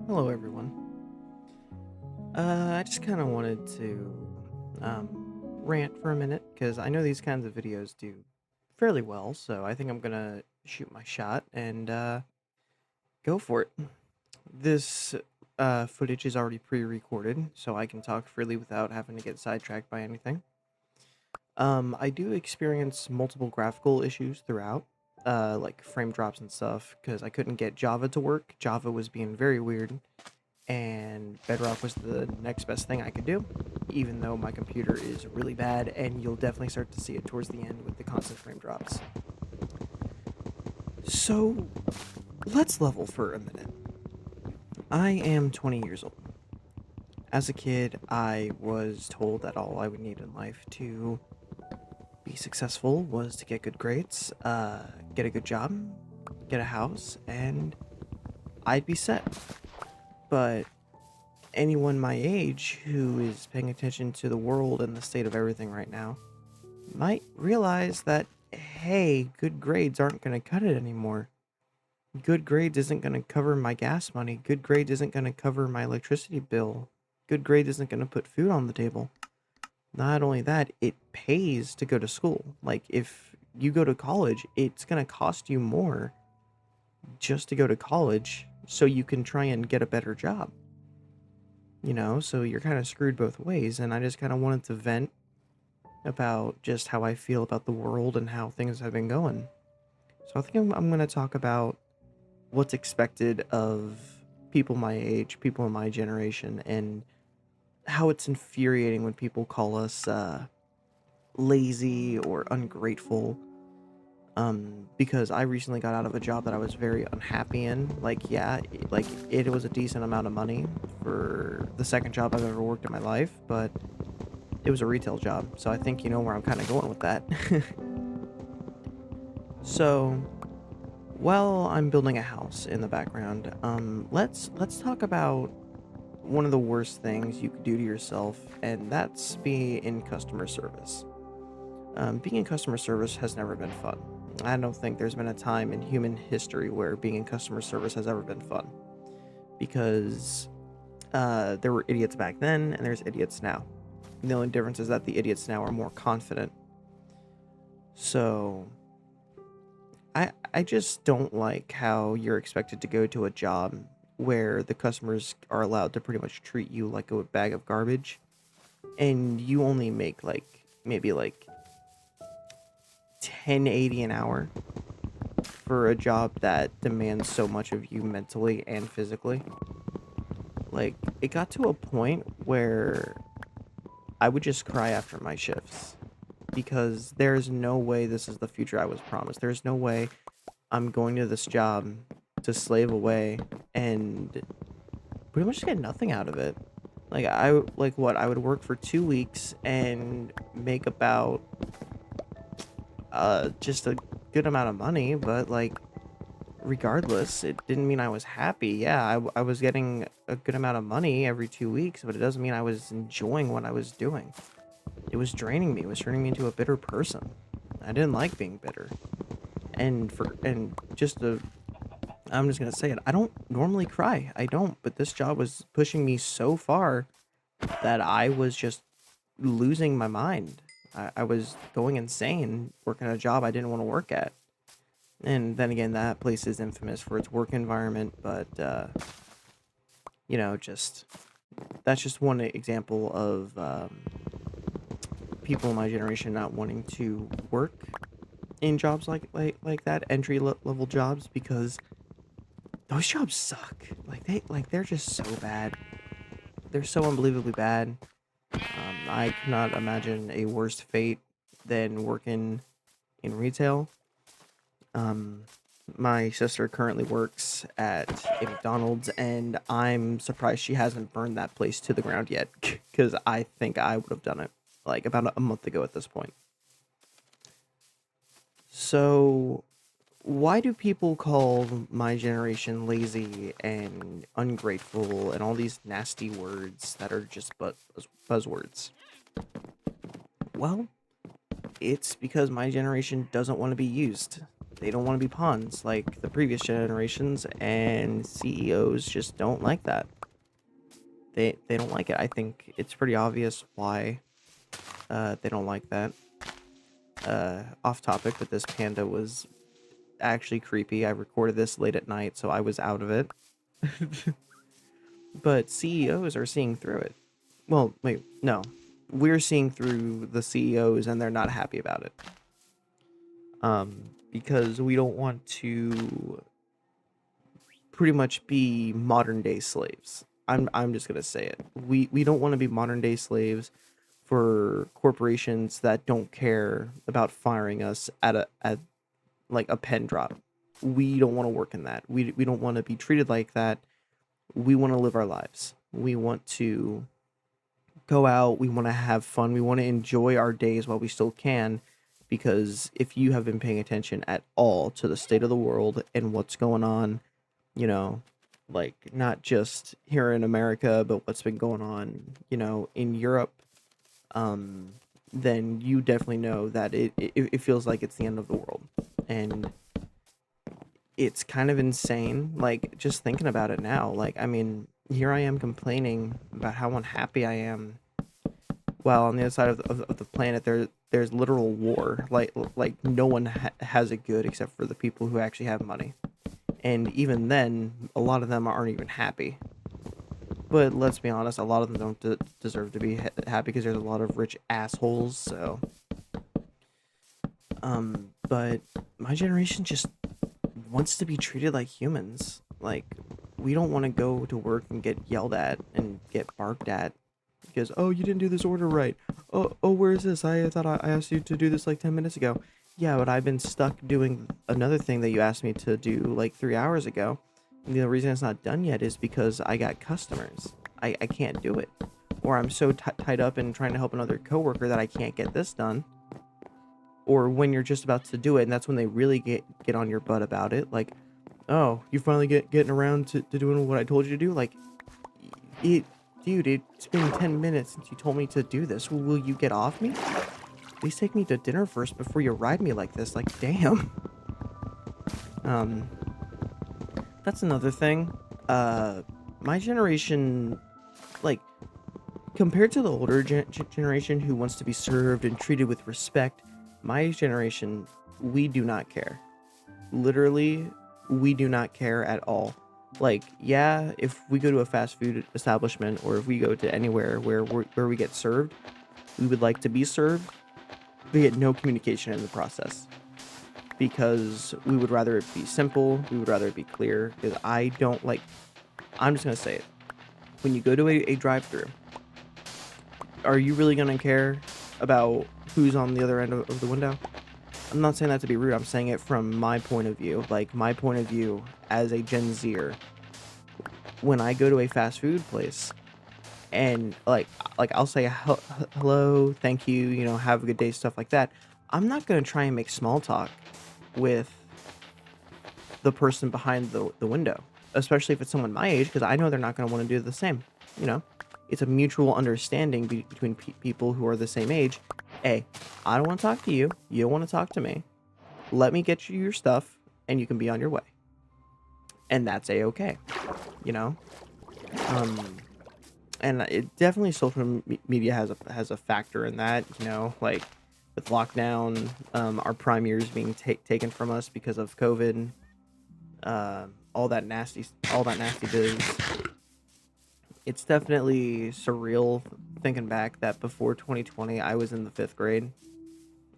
Hello, everyone. I just kind of wanted to um, rant for a minute because I know these kinds of videos do fairly well, so I think I'm gonna shoot my shot and go for it. This footage is already pre-recorded, so I can talk freely without having to get sidetracked by anything. I do experience multiple graphical issues throughout, like frame drops and stuff, because I couldn't get Java to work. Java was being very weird, and Bedrock was the next best thing I could do, even though my computer is really bad, and you'll definitely start to see it towards the end with the constant frame drops. So, let's level for a minute. I am 20 years old. As a kid, I was told that all I would need in life to be successful was to get good grades, get a good job, get a house, and I'd be set. But anyone my age who is paying attention to the world and the state of everything right now might realize that, hey, good grades aren't going to cut it anymore. Good grades isn't going to cover my gas money. Good grades isn't going to cover my electricity bill. Good grade isn't going to put food on the table. Not only that, it pays to go to school. Like, if you go to college, it's going to cost you more just to go to college so you can try and get a better job. So you're kind of screwed both ways, and I just kind of wanted to vent about just how I feel about the world and how things have been going. So I think I'm going to talk about what's expected of people my age, people in my generation, and how it's infuriating when people call us lazy or ungrateful. Because I recently got out of a job that I was very unhappy in. Like, yeah, it was a decent amount of money for the second job I've ever worked in my life, but it was a retail job. So I think you know where I'm kind of going with that. So, while I'm building a house in the background, let's talk about one of the worst things you could do to yourself, and that's be in customer service. Being in customer service has never been fun. I don't think there's been a time in human history where being in customer service has ever been fun, because there were idiots back then and there's idiots now. And the only difference is that the idiots now are more confident. So I just don't like how you're expected to go to a job where the customers are allowed to pretty much treat you like a bag of garbage, and you only make maybe 1080 an hour for a job that demands so much of you mentally and physically. Like, it got to a point where I would just cry after my shifts because there's no way this is the future I was promised. There's no way I'm going to this job to slave away and pretty much get nothing out of it. I would work for 2 weeks and make about just a good amount of money, but regardless, it didn't mean I was happy. Yeah, I was getting a good amount of money every 2 weeks, but it doesn't mean I was enjoying what I was doing. It was draining me. It was turning me into a bitter person. I didn't like being bitter. I'm just gonna say it. I don't normally cry. I don't, but this job was pushing me so far that I was just losing my mind. I was going insane working a job I didn't want to work at. And then again, that place is infamous for its work environment, but just that's just one example of people in my generation not wanting to work in jobs like that, level jobs, because those jobs suck. They're just so bad. They're so unbelievably bad. I cannot imagine a worse fate than working in retail. Um, my sister currently works at a McDonald's, and I'm surprised she hasn't burned that place to the ground yet, because I think I would have done it like about a month ago at this point. So, why do people call my generation lazy and ungrateful and all these nasty words that are just buzzwords? Well, it's because my generation doesn't want to be used. they don't want to be pawns like the previous generations, and CEOs just don't like that. They don't like it. I think it's pretty obvious why they don't like that. Off topic, but this panda was actually creepy. I recorded this late at night, so I was out of it. But CEOs are seeing through it. Well, wait, no. We're seeing through the CEOs and they're not happy about it. Because we don't want to pretty much be modern day slaves. I'm just gonna say it. We don't want to be modern day slaves for corporations that don't care about firing us at like a pen drop. We don't want to work in that. We don't want to be treated like that. We want to live our lives. We want to go out, we want to have fun, we want to enjoy our days while we still can, because if you have been paying attention at all to the state of the world and what's going on, you know, like not just here in America, but what's been going on, in Europe, then you definitely know that it feels like it's the end of the world. And it's kind of insane, like just thinking about it now. Like, I mean, here I am complaining about how unhappy I am, while on the other side of the planet there's literal war. Like no one has it good except for the people who actually have money, and even then a lot of them aren't even happy. But let's be honest, a lot of them don't deserve to be happy, because there's a lot of rich assholes. So but my generation just wants to be treated like humans. Like, we don't want to go to work and get yelled at and get barked at because, oh, you didn't do this order right. Oh, where is this? I thought I asked you to do this like 10 minutes ago. Yeah, but I've been stuck doing another thing that you asked me to do like 3 hours ago. And the reason it's not done yet is because I got customers. I can't do it. Or I'm so tied up in trying to help another coworker that I can't get this done. Or when you're just about to do it, and that's when they really get on your butt about it. Like, oh, you finally getting around to doing what I told you to do? Like, dude, it's been 10 minutes since you told me to do this. Will you get off me? Please take me to dinner first before you ride me like this. Like, damn. That's another thing. My generation, like, compared to the older generation who wants to be served and treated with respect, my generation, we do not care. Literally, we do not care at all. Like, yeah, if we go to a fast food establishment, or if we go to anywhere where we get served, we would like to be served, but get no communication in the process. Because we would rather it be simple, we would rather it be clear, because I don't like, I'm just going to say it. When you go to a drive-thru, are you really going to care about who's on the other end of the window? I'm not saying that to be rude. I'm saying it from my point of view. Like, my point of view as a Gen Zer. When I go to a fast food place, and like I'll say hello, thank you, have a good day, stuff like that. I'm not gonna try and make small talk with the person behind the window, especially if it's someone my age, because I know they're not gonna want to do the same. It's a mutual understanding between people who are the same age. Hey, I don't want to talk to you. You don't want to talk to me. Let me get you your stuff, and you can be on your way. And that's a-okay, And it definitely, social media has a factor in that. Like with lockdown, our prime years being taken from us because of COVID, all that nasty biz. It's definitely surreal thinking back that before 2020, I was in the 5th grade,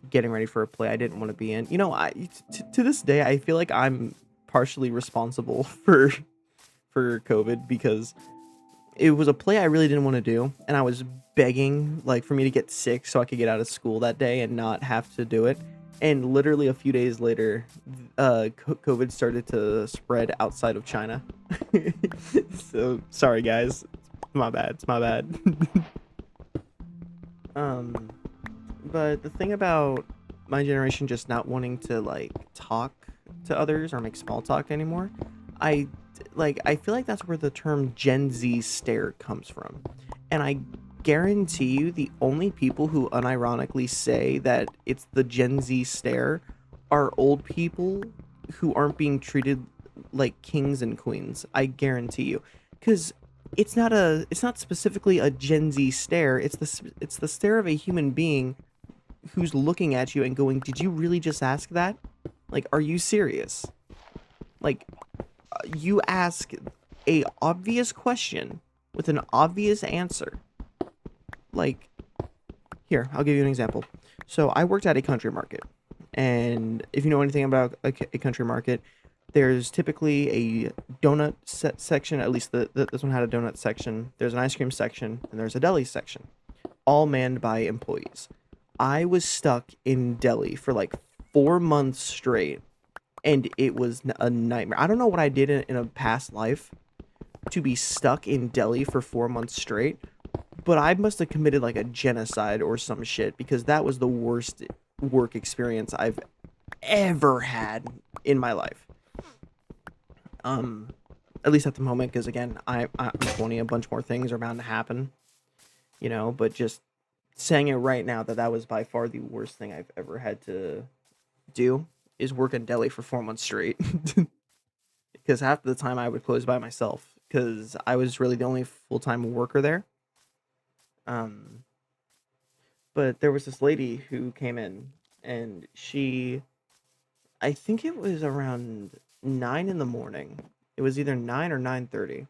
getting ready for a play I didn't want to be in. To this day, I feel like I'm partially responsible for COVID, because it was a play I really didn't want to do, and I was begging like for me to get sick so I could get out of school that day and not have to do it. And literally a few days later, COVID started to spread outside of China. So sorry guys, it's my bad. But the thing about my generation just not wanting to like talk to others or make small talk anymore, I feel like that's where the term Gen Z stare comes from. And I guarantee you the only people who unironically say that it's the Gen Z stare are old people who aren't being treated like kings and queens. I guarantee you, because it's not specifically a Gen Z stare. It's the stare of a human being who's looking at you and going, "Did you really just ask that? Like, are you serious?" Like, you ask a obvious question with an obvious answer. Like, here, I'll give you an example. So I worked at a country market, and if you know anything about a country market, there's typically a donut section. At least this one had a donut section. There's an ice cream section, and there's a deli section, all manned by employees. I was stuck in deli for like 4 months straight, and it was a nightmare. I don't know what I did in a past life to be stuck in deli for 4 months straight, but I must have committed like a genocide or some shit because that was the worst work experience I've ever had in my life. Um, at least at the moment, because again, I'm 20. A bunch more things are bound to happen, But just saying it right now that that was by far the worst thing I've ever had to do is work in deli for 4 months straight. Because half the time I would close by myself because I was really the only full time worker there. Um, but there was this lady who came in, and I think it was around 9 in the morning. It was either 9 or 9:30,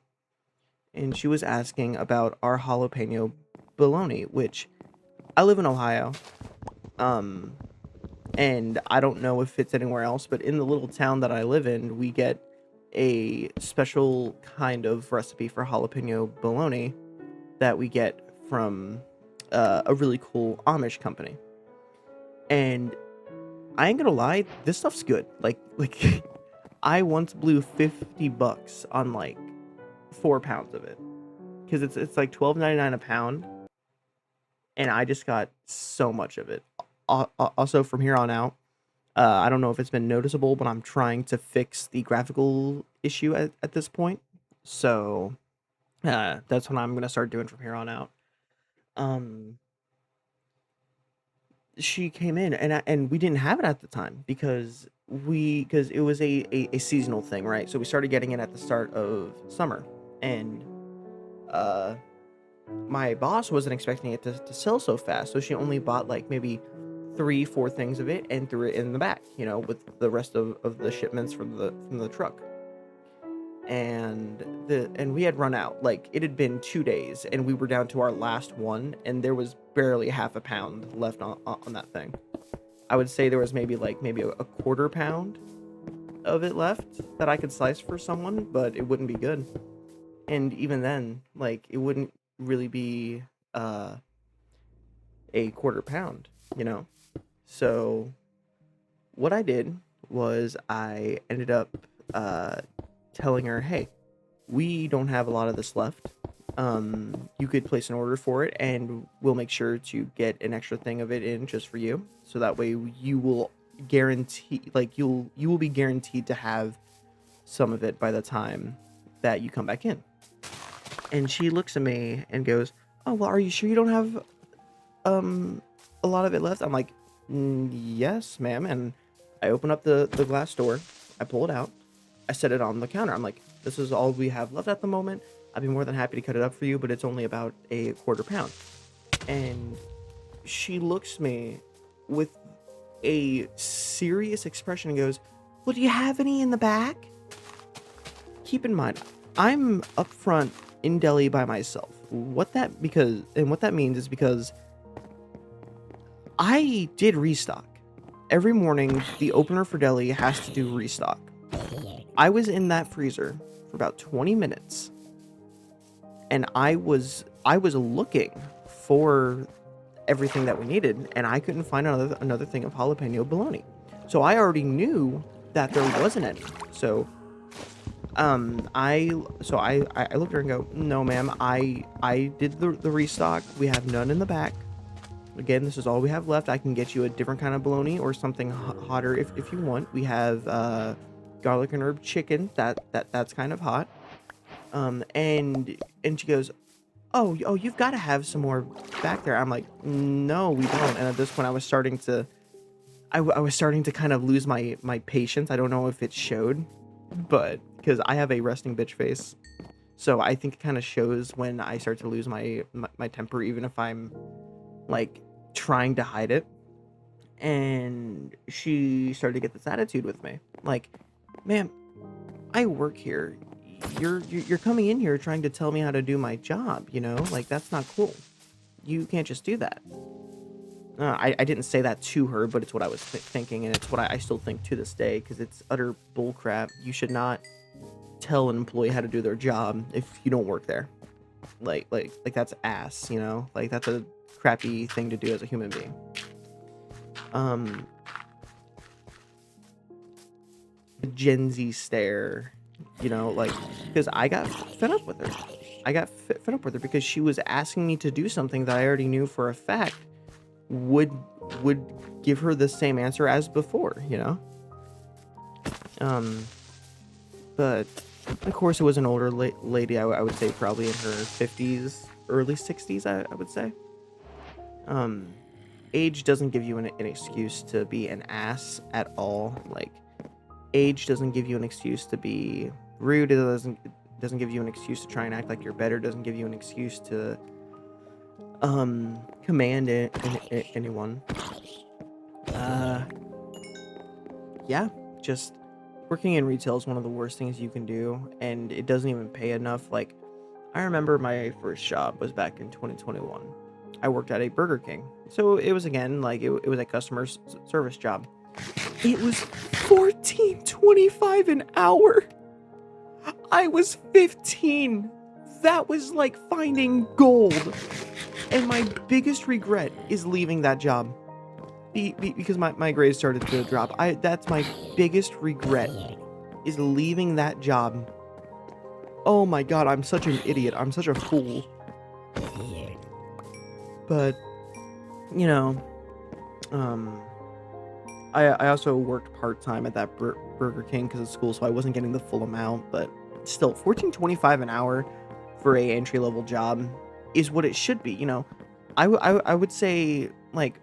and she was asking about our jalapeno bologna, which I live in Ohio. Um, and I don't know if it's anywhere else, but in the little town that I live in, we get a special kind of recipe for jalapeno bologna that we get from a really cool Amish company. And I ain't gonna lie, this stuff's good. Like I once blew $50 on like 4 pounds of it because it's like 12.99 a pound, and I just got so much of it. Also, from here on out, I don't know if it's been noticeable, but I'm trying to fix the graphical issue at this point. So that's what I'm gonna start doing from here on out. Um, she came in, and we didn't have it at the time because it was a seasonal thing, right? So we started getting it at the start of summer, and uh, my boss wasn't expecting it to sell so fast, so she only bought like maybe 3 4 things of it and threw it in the back, with the rest of the shipments from the truck. And we had run out. Like, it had been 2 days and we were down to our last one, and there was barely half a pound left on that thing. I would say there was maybe a quarter pound of it left that I could slice for someone, but it wouldn't be good. And even then, like, it wouldn't really be uh a quarter pound, you know? So what I did was I ended up uh telling her, "Hey, we don't have a lot of this left. You could place an order for it, and we'll make sure to get an extra thing of it in just for you. So that way, you will you will be guaranteed to have some of it by the time that you come back in." And she looks at me and goes, "Oh, well, are you sure you don't have um a lot of it left?" I'm like, Yes, ma'am." And I open up the glass door, I pull it out, I set it on the counter. I'm like, "This is all we have left at the moment. I'd be more than happy to cut it up for you, but it's only about a quarter pound." And she looks at me with a serious expression and goes, "Well, do you have any in the back?" Keep in mind, I'm up front in deli by myself. What that means is because I did restock. Every morning, the opener for deli has to do restock. I was in that freezer for about 20 minutes, and I was looking for everything that we needed, and I couldn't find another thing of jalapeno bologna. So I already knew that there wasn't any. So I looked at her and go, "No, ma'am, I did the restock. We have none in the back. Again, this is all we have left. I can get you a different kind of bologna or something hotter if you want. We have garlic and herb chicken that's kind of hot." And she goes, "Oh, you've got to have some more back there." I'm like, "No, we don't." And at this point, I was starting to I was starting to kind of lose my patience. I don't know if it showed, but because I have a resting bitch face, so I think it kind of shows when I start to lose my temper, even if I'm like trying to hide it. And she started to get this attitude with me, like, "Ma'am, I work here. You're coming in here trying to tell me how to do my job. You know, like that's not cool. You can't just do that." I didn't say that to her, but it's what I was thinking, and it's what I still think to this day, because it's utter bullcrap. You should not tell an employee how to do their job if you don't work there. Like that's ass, you know? Like that's a crappy thing to do as a human being. Um, the Gen Z stare, you know, like, because I got fed up with her. I got fed up with her because she was asking me to do something that I already knew for a fact would would give her the same answer as before, you know. Um, but of course, it was an older lady. I would say probably in her 50s, early 60s. I would say. Um, age doesn't give you an excuse to be an ass at all. Like, age doesn't give you an excuse to be rude. It doesn't give you an excuse to try and act like you're better. It doesn't give you an excuse to command anyone. Uh, yeah, just working in retail is one of the worst things you can do, and it doesn't even pay enough. Like, I remember my first job was back in 2021. I worked at a Burger King, so it was, again, like, it was a customer service job. It was 14.25 an hour. I was 15. That was like finding gold. And my biggest regret is leaving that job. Because my grades started to drop. That's my biggest regret, is leaving that job. Oh my god, I'm such an idiot. I'm such a fool. But, you know, I also worked part-time at that Burger King because of school, so I wasn't getting the full amount, but still, 14.25 an hour for a entry-level job is what it should be, you know. I would say, like,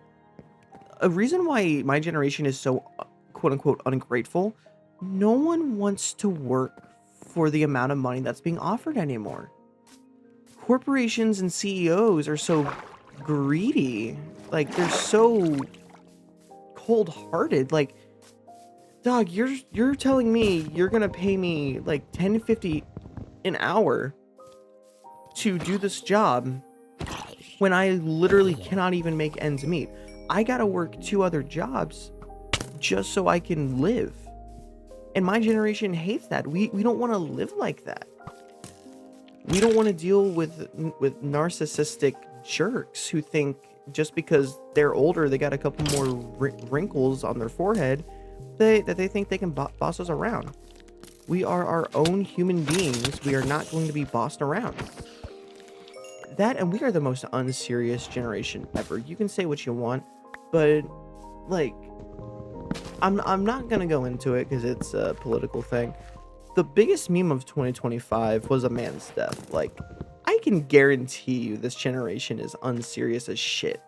a reason why my generation is so quote-unquote ungrateful, no one wants to work for the amount of money that's being offered anymore. Corporations and CEOs are so greedy. Like, they're so cold-hearted. Like, dog, you're telling me you're gonna pay me like 10.50 an hour to do this job when I literally cannot even make ends meet. I gotta work 2 other jobs just so I can live. And my generation hates that. We don't want to live like that. We don't want to deal with narcissistic jerks who think just because they're older, they got a couple more wrinkles on their forehead, that they think they can boss us around. We are our own human beings. We are not going to be bossed around. That, and we are the most unserious generation ever. You can say what you want, but, like, I'm not gonna go into it because it's a political thing. The biggest meme of 2025 was a man's death. Like, I can guarantee you this generation is unserious as shit.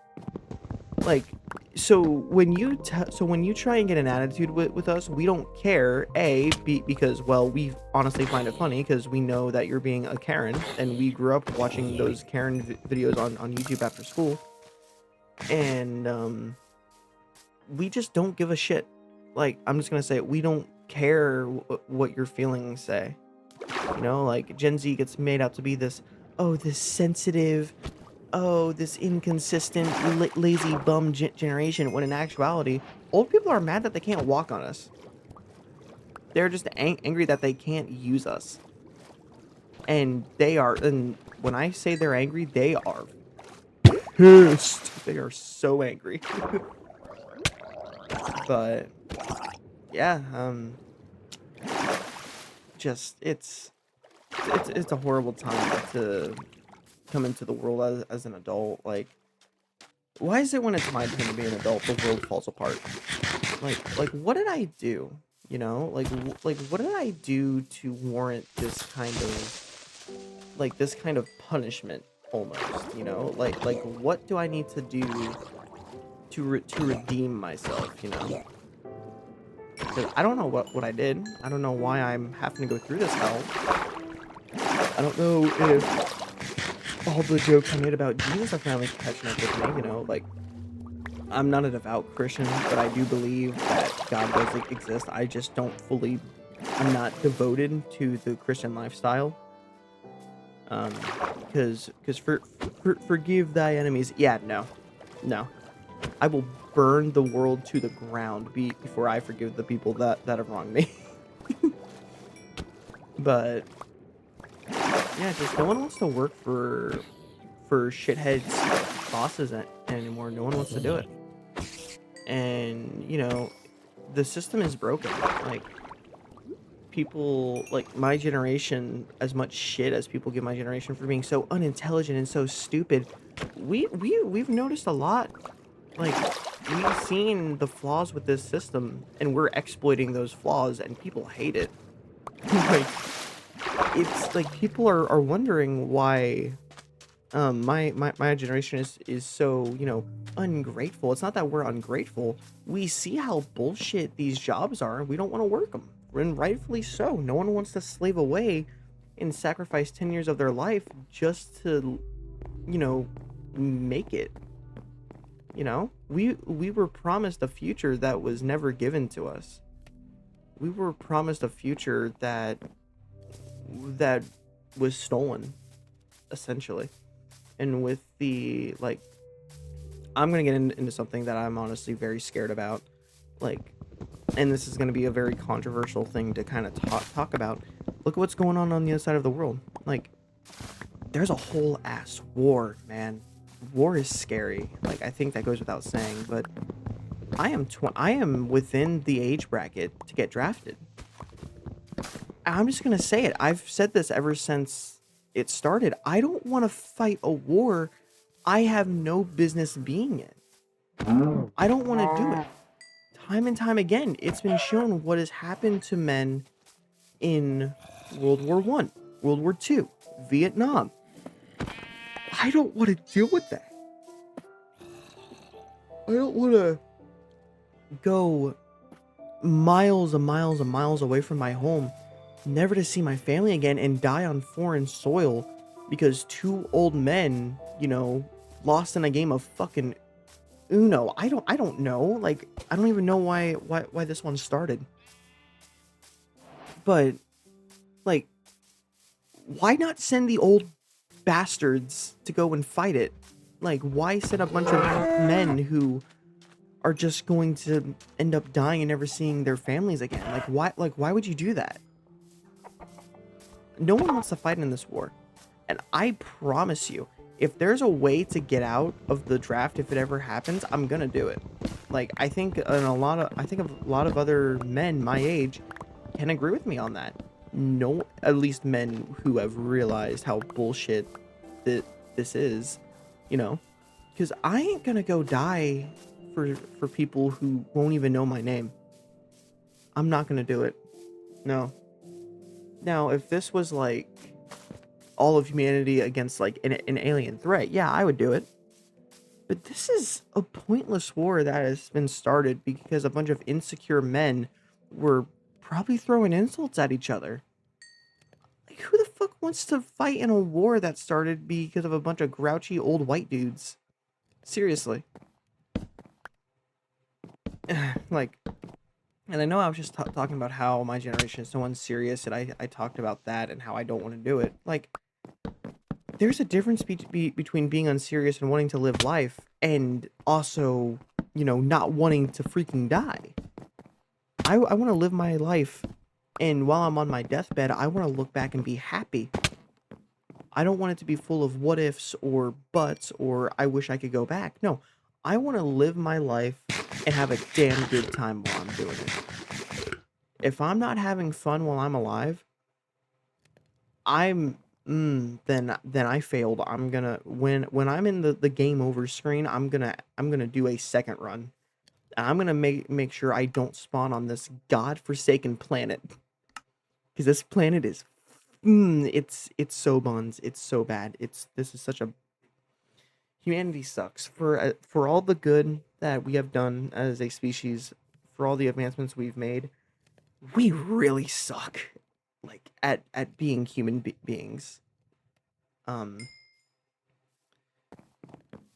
Like, so when you try and get an attitude with us, we don't care. Because, well, we honestly find it funny because we know that you're being a Karen, and we grew up watching those Karen videos on YouTube after school, and we just don't give a shit. Like, I'm just gonna say it, we don't care what your feelings say. You know, like, Gen Z gets made out to be this, oh, this sensitive, oh, this inconsistent, lazy bum generation, when in actuality, old people are mad that they can't walk on us. They're just angry that they can't use us. And when I say they're angry, they are pissed. They are so angry. But, yeah, just, it's a horrible time to come into the world as an adult. Like, why is it when it's my turn to be an adult, the world falls apart? Like, what did I do? You know, like, what did I do to warrant this kind of punishment, almost? You know, like, what do I need to do to redeem myself, you know. Because I don't know what I did. I don't know why I'm having to go through this hell. I don't know if all the jokes I made about Jesus are finally catching up with me, you know. Like, I'm not a devout Christian, but I do believe that God does exist. I just don't fully. I'm not devoted to the Christian lifestyle. Because forgive thy enemies. Yeah, no. I will burn the world to the ground before I forgive the people that have wronged me. But yeah, just no one wants to work for shitheads bosses anymore. No one wants to do it. And you know, the system is broken. Like, people like my generation, as much shit as people give my generation for being so unintelligent and so stupid, we've noticed a lot. Like, we've seen the flaws with this system, and we're exploiting those flaws, and people hate it. Like, it's like people are wondering why my generation is so, you know, ungrateful. It's not that we're ungrateful. We see how bullshit these jobs are. We don't want to work them, and rightfully so. No one wants to slave away and sacrifice 10 years of their life just to, you know, make it. You know, we were promised a future that was never given to us. We were promised a future that was stolen, essentially. And with the, like, I'm gonna get into something that I'm honestly very scared about. Like, and this is gonna be a very controversial thing to kind of talk about. Look at what's going on the other side of the world. Like, there's a whole ass war, man. War is scary. Like, I think that goes without saying, but I am within the age bracket to get drafted. I'm just gonna say it. I've said this ever since it started. I don't want to fight a war I have no business being in. I don't want to do it. Time and time again, it's been shown what has happened to men in World War One, World War Two, Vietnam. I don't want to deal with that. I don't want to go miles and miles and miles away from my home, never to see my family again, and die on foreign soil because two old men, you know, lost in a game of fucking Uno. I don't know. Like, I don't even know why this one started. But, like, why not send the old bastards to go and fight it? Like, why send a bunch of men who are just going to end up dying and never seeing their families again? Like why would you do that? No one wants to fight in this war. And I promise you, if there's a way to get out of the draft, if it ever happens, I'm gonna do it. Like, I think a lot of other men my age can agree with me on that. No, at least men who have realized how bullshit that this is, you know, because I ain't gonna go die for people who won't even know my name. I'm not gonna do it. No. Now, if this was like all of humanity against like an alien threat, yeah, I would do it. But this is a pointless war that has been started because a bunch of insecure men were probably throwing insults at each other. Like, who the fuck wants to fight in a war that started because of a bunch of grouchy old white dudes? Seriously. Like, and I know I was just talking about how my generation is so unserious, and I talked about that and how I don't want to do it. Like, there's a difference between being unserious and wanting to live life, and also, you know, not wanting to freaking die. I want to live my life, and while I'm on my deathbed, I want to look back and be happy. I don't want it to be full of what ifs or buts or I wish I could go back. No, I want to live my life and have a damn good time while I'm doing it. If I'm not having fun while I'm alive, I'm then I failed. I'm gonna when I'm in the game over screen, I'm gonna do a second run. And I'm gonna make sure I don't spawn on this godforsaken planet. Because this planet is it's so buns. It's so bad. This is such a humanity sucks. For all the good that we have done as a species, for all the advancements we've made, we really suck, like at being beings. Um,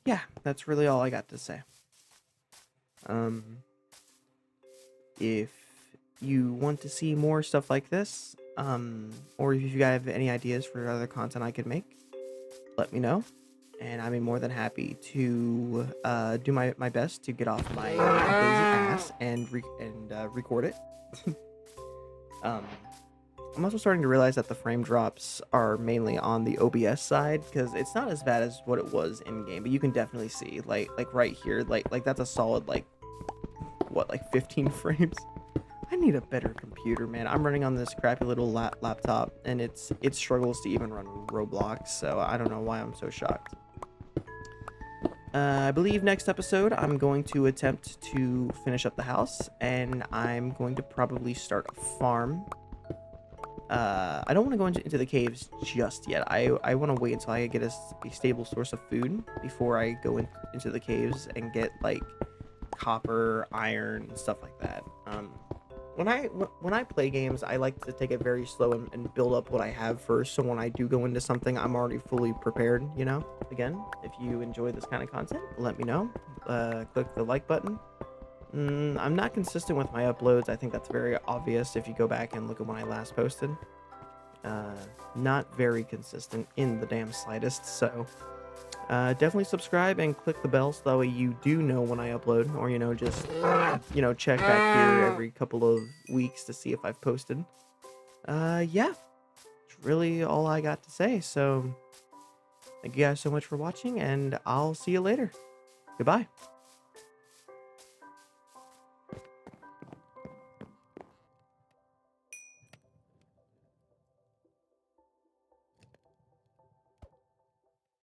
yeah, that's really all I got to say. Um, if you want to see more stuff like this, or if you guys have any ideas for other content I could make, let me know. And I'm more than happy to do my best to get off my lazy ass and record it. um, I'm also starting to realize that the frame drops are mainly on the OBS side because it's not as bad as what it was in game, but you can definitely see like right here, like that's a solid like what, like 15 frames. I need a better computer, man. I'm running on this crappy little laptop, and it struggles to even run Roblox, so I don't know why I'm so shocked. I believe next episode I'm going to attempt to finish up the house, and I'm going to probably start a farm. I don't want to go into the caves just yet. I want to wait until I get a stable source of food before I go into the caves and get like copper, iron, and stuff like that. When I play games, I like to take it very slow and build up what I have first. So when I do go into something, I'm already fully prepared. You know. Again, if you enjoy this kind of content, let me know. Click the like button. I'm not consistent with my uploads. I think that's very obvious if you go back and look at when I last posted. Not very consistent in the damn slightest. So definitely subscribe and click the bell so that way you do know when I upload, or just check back here every couple of weeks to see if I've posted. Yeah, it's really all I got to say. So thank you guys so much for watching, and I'll see you later. Goodbye.